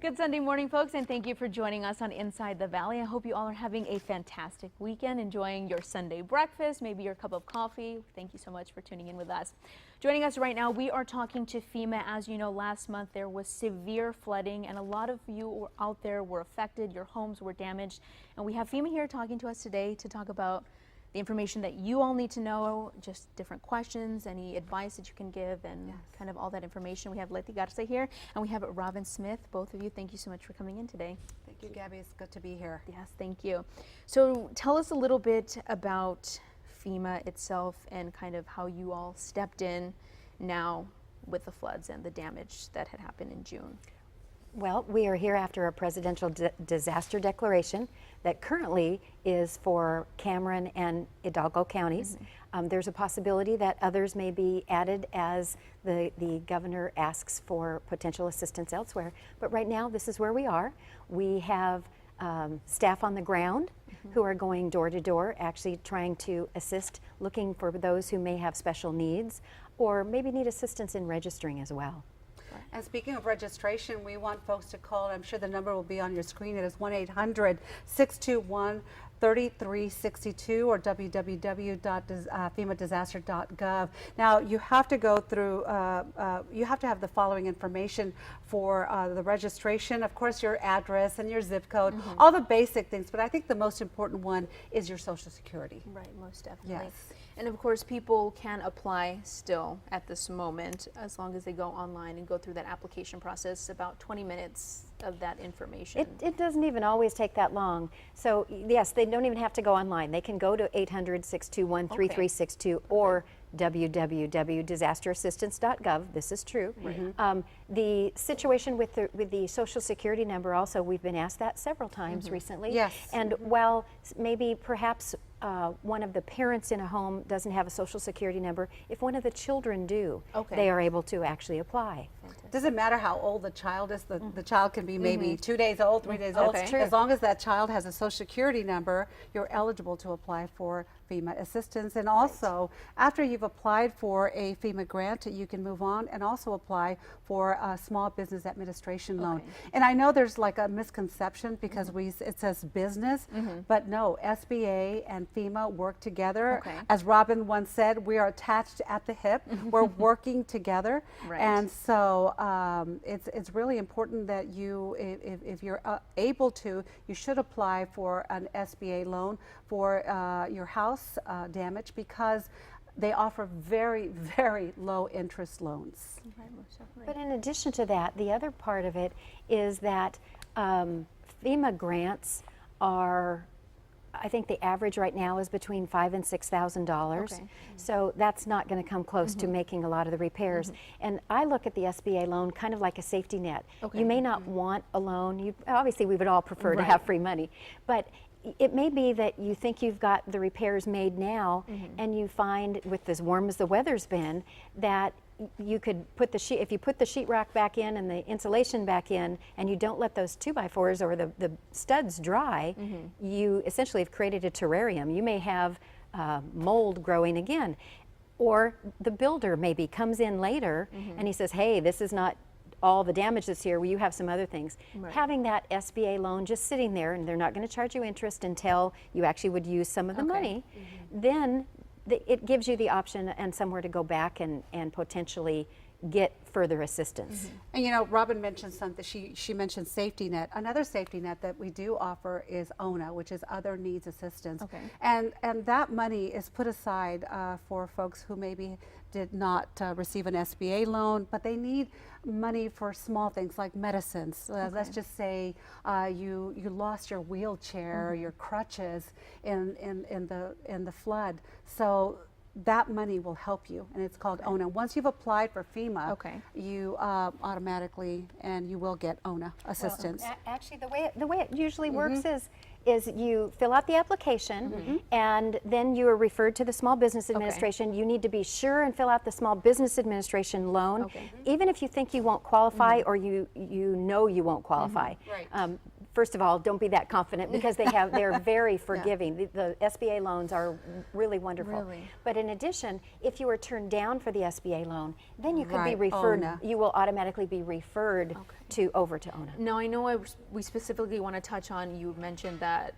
Good Sunday morning, folks, and thank you for joining us on Inside the Valley. I hope you all are having a fantastic weekend, enjoying your Sunday breakfast, maybe your cup of coffee. Thank you so much for tuning in with us. Joining us right now, we are talking to FEMA. As you know, last month there was severe flooding, and a lot of you out there were affected. Your homes were damaged, and we have FEMA here talking to us today to talk about the information that you all need to know, just different questions, any advice that you can give, and kind of all that information. We have Leti Garza here, and we have Robin Smith. Both of you, thank you so much for coming in today. Thank you, Gabby. It's good to be here. Yes, thank you. So tell us a little bit about FEMA itself and kind of how you all stepped in now with the floods and the damage that had happened in June. Well, we are here after a presidential disaster declaration that currently is for Cameron and Hidalgo counties. There's a possibility that others may be added as the governor asks for potential assistance elsewhere. But right now, this is where we are. We have staff on the ground who are going door to door, actually trying to assist, looking for those who may have special needs or maybe need assistance in registering as well. And speaking of registration, we want folks to call. I'm sure the number will be on your screen. It is 1-800-621-3362 or www.femadisaster.gov. Now, you have to go through, you have to have the following information for the registration. Of course, your address and your zip code, all the basic things. But I think the most important one is your Social Security. Right, most definitely. Yes. And of course, people can apply still at this moment as long as they go online and go through that application process, about 20 minutes of that information. It doesn't even always take that long. So yes, they don't even have to go online. They can go to 800-621-3362 or www.disasterassistance.gov. This is true. The situation with the Social Security number also, we've been asked that several times recently. Yes. And while maybe perhaps one of the parents in a home doesn't have a Social Security number, if one of the children do, they are able to actually apply. Doesn't matter how old the child is. The child can be maybe 2 days old, 3 days old. Okay. As long as that child has a Social Security number, you're eligible to apply for FEMA assistance. And also, after you've applied for a FEMA grant, you can move on and also apply for a Small Business Administration loan. And I know there's like a misconception because it says business, but no, SBA and FEMA work together. As Robin once said, we are attached at the hip. We're working together. And so it's really important that you, if you're able to, you should apply for an SBA loan for your house damage, because they offer very, very low interest loans. But in addition to that, the other part of it is that FEMA grants are, I think the average right now is between $5,000 and $6,000. So that's not going to come close to making a lot of the repairs. And I look at the SBA loan kind of like a safety net. You may not want a loan. Obviously, we would all prefer to have free money, but it may be that you think you've got the repairs made now, and you find, with as warm as the weather's been, that you could put the sheet, if you put the sheetrock back in and the insulation back in, and you don't let those 2x4s or the studs dry, you essentially have created a terrarium. You may have mold growing again. Or the builder maybe comes in later and he says, hey, this is not all the damage that's here, well, you have some other things. Having that SBA loan just sitting there, and they're not going to charge you interest until you actually would use some of the money, then it gives you the option and somewhere to go back and potentially get further assistance. And you know, Robin mentioned something, she mentioned safety net. Another safety net that we do offer is ONA, which is Other Needs Assistance. And that money is put aside for folks who maybe did not receive an SBA loan, but they need money for small things like medicines. Let's just say you lost your wheelchair or your crutches in the flood. So that money will help you, and it's called ONA. Once you've applied for FEMA, you automatically, and you will get ONA assistance. Well, actually, the way it usually works is you fill out the application, and then you are referred to the Small Business Administration. You need to be sure and fill out the Small Business Administration loan, even if you think you won't qualify or you know you won't qualify. first of all, don't be that confident because they're very forgiving. The SBA loans are really wonderful. Really? But in addition, if you are turned down for the SBA loan, then you could be Right, referred. ONA. You will automatically be referred over to ONA. Now I know we specifically want to touch on, you mentioned that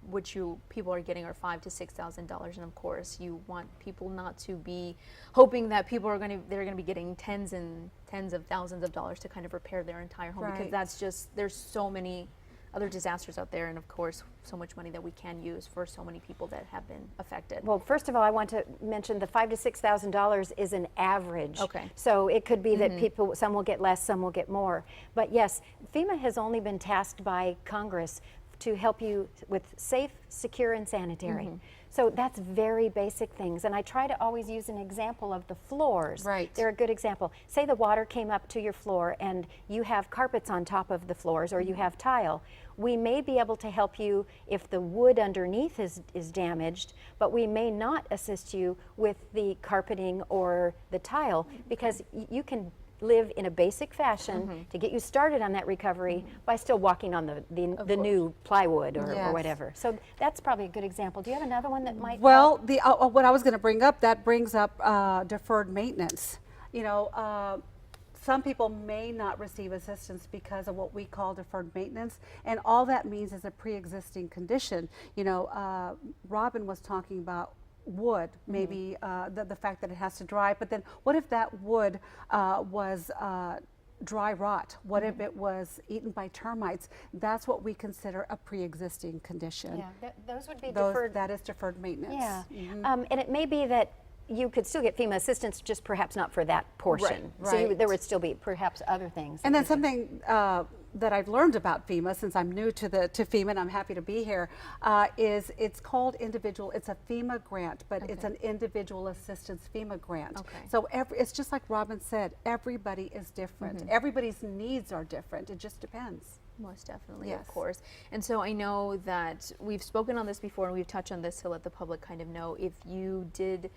what people are getting are $5,000 to $6,000, and of course you want people not to be hoping that they're going to be getting tens of thousands of dollars to kind of repair their entire home, because Right. that's just, there's so many other disasters out there, and of course so much money that we can use for so many people that have been affected. Well, first of all, I want to mention the $5,000 to $6,000 is an average. Okay. So it could be that some will get less, some will get more. But yes, FEMA has only been tasked by Congress to help you with safe, secure, and sanitary. So that's very basic things. And I try to always use an example of the floors. Right. They're a good example. Say the water came up to your floor and you have carpets on top of the floors, or you have tile. We may be able to help you if the wood underneath is damaged, but we may not assist you with the carpeting or the tile, because you can live in a basic fashion to get you started on that recovery by still walking on the new plywood or Yes. whatever. So that's probably a good example. Do you have another one that might Well, what I was going to bring up, that brings up deferred maintenance. You know, some people may not receive assistance because of what we call deferred maintenance, and all that means is a pre-existing condition. You know, Robin was talking about wood, maybe the fact that it has to dry, but then what if that wood was dry rot? What if it was eaten by termites? That's what we consider a pre-existing condition. Yeah, those would be deferred. That is deferred maintenance. Yeah, and it may be that you could still get FEMA assistance, just perhaps not for that portion. Right, So right. there would still be perhaps other things. And then something that I've learned about FEMA, since I'm new to FEMA and I'm happy to be here, is it's called individual. It's a FEMA grant, but it's an individual assistance FEMA grant. Okay. So it's just like Robin said, everybody is different. Everybody's needs are different. It just depends. Most definitely, Yes. of course. And so I know that we've spoken on this before, and we've touched on this to let the public kind of know, if you did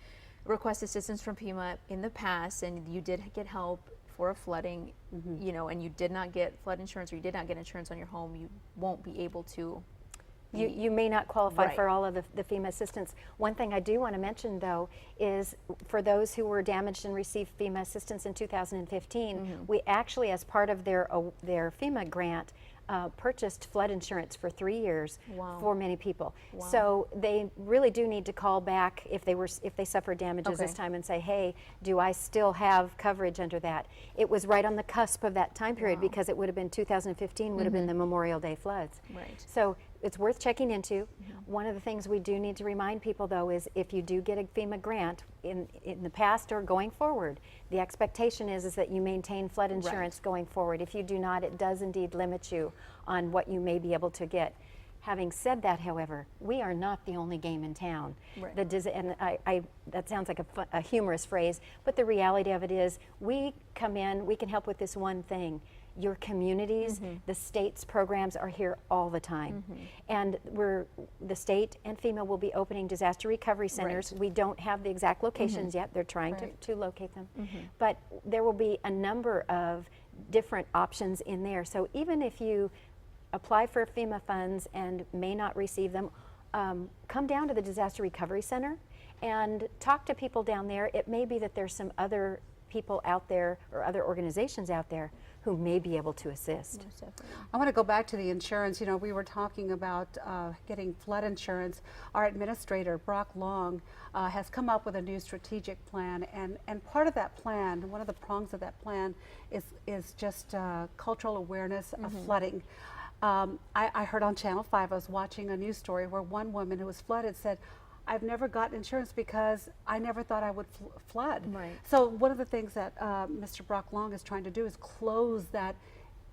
request assistance from FEMA in the past and you did get help for a flooding, you know, and you did not get flood insurance, or you did not get insurance on your home, you won't be able to. You may not qualify Right. for all of the FEMA assistance. One thing I do want to mention, though, is for those who were damaged and received FEMA assistance in 2015, we actually, as part of their FEMA grant, purchased flood insurance for 3 years Wow. for many people. Wow. So they really do need to call back if they suffered damages this Okay. time and say, hey, do I still have coverage under that? It was right on the cusp of that time period, Wow. because it would have been 2015 would have been the Memorial Day floods. Right. So it's worth checking into. One of the things we do need to remind people, though, is if you do get a FEMA grant in the past or going forward, the expectation is that you maintain flood insurance going forward. If you do not, it does indeed limit you on what you may be able to get. Having said that, however, we are not the only game in town. Right. And that sounds like a humorous phrase, but the reality of it is we come in, we can help with this one thing. Your communities, the state's programs are here all the time. And the state and FEMA will be opening disaster recovery centers. Right. We don't have the exact locations yet. They're trying Right. to locate them. But there will be a number of different options in there. So even if you apply for FEMA funds and may not receive them, come down to the Disaster Recovery Center and talk to people down there. It may be that there's some other people out there or other organizations out there who may be able to assist. Most definitely. I want to go back to the insurance. You know, we were talking about getting flood insurance. Our administrator, Brock Long, has come up with a new strategic plan, and part of that plan, one of the prongs of that plan, is just cultural awareness of flooding. I heard on Channel 5, I was watching a news story where one woman who was flooded said, I've never gotten insurance because I never thought I would flood. Right. So one of the things that Mr. Brock Long is trying to do is close that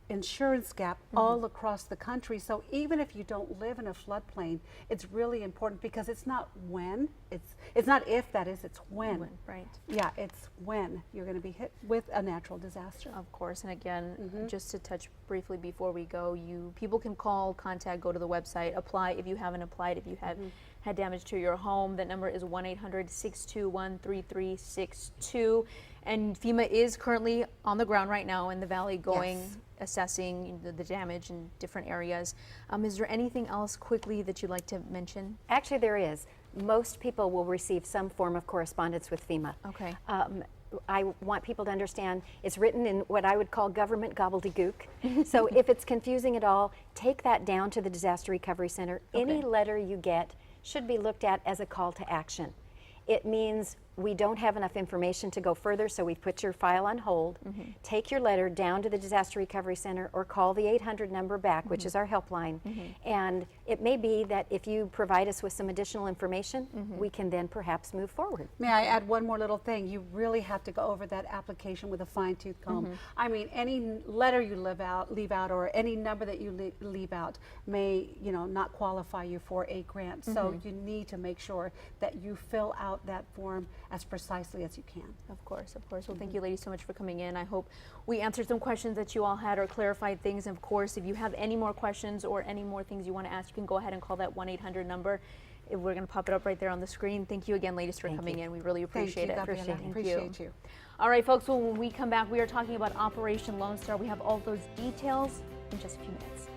insurance gap all across the country. So even if you don't live in a floodplain, it's really important, because it's not when, it's not if, that is, it's when. Right. Yeah, it's when you're going to be hit with a natural disaster. Of course, and again, just to touch briefly before we go, people can call, contact, go to the website, apply if you haven't applied, if you have had damage to your home. That number is 1-800-621-3362. And FEMA is currently on the ground right now in the valley going, Yes. assessing the damage in different areas. Is there anything else quickly that you'd like to mention? Actually, there is. Most people will receive some form of correspondence with FEMA. Okay. I want people to understand it's written in what I would call government gobbledygook. So if it's confusing at all, take that down to the Disaster Recovery Center. Any Okay. letter you get should be looked at as a call to action. It means we don't have enough information to go further, so we've put your file on hold. Take your letter down to the Disaster Recovery Center or call the 800 number back, which is our helpline. And it may be that if you provide us with some additional information, we can then perhaps move forward. May I add one more little thing? You really have to go over that application with a fine-tooth comb. I mean, any letter you leave out, or any number that you leave out may, not qualify you for a grant. So you need to make sure that you fill out that form as precisely as you can. Of course, of course. Well, thank you ladies so much for coming in. I hope we answered some questions that you all had or clarified things. And of course, if you have any more questions or any more things you want to ask, you can go ahead and call that 1-800 number. We're going to pop it up right there on the screen. Thank you again, ladies, for coming in. We really appreciate it. Gabriela. Appreciate you. All right, folks, well, when we come back, we are talking about Operation Lone Star. We have all those details in just a few minutes.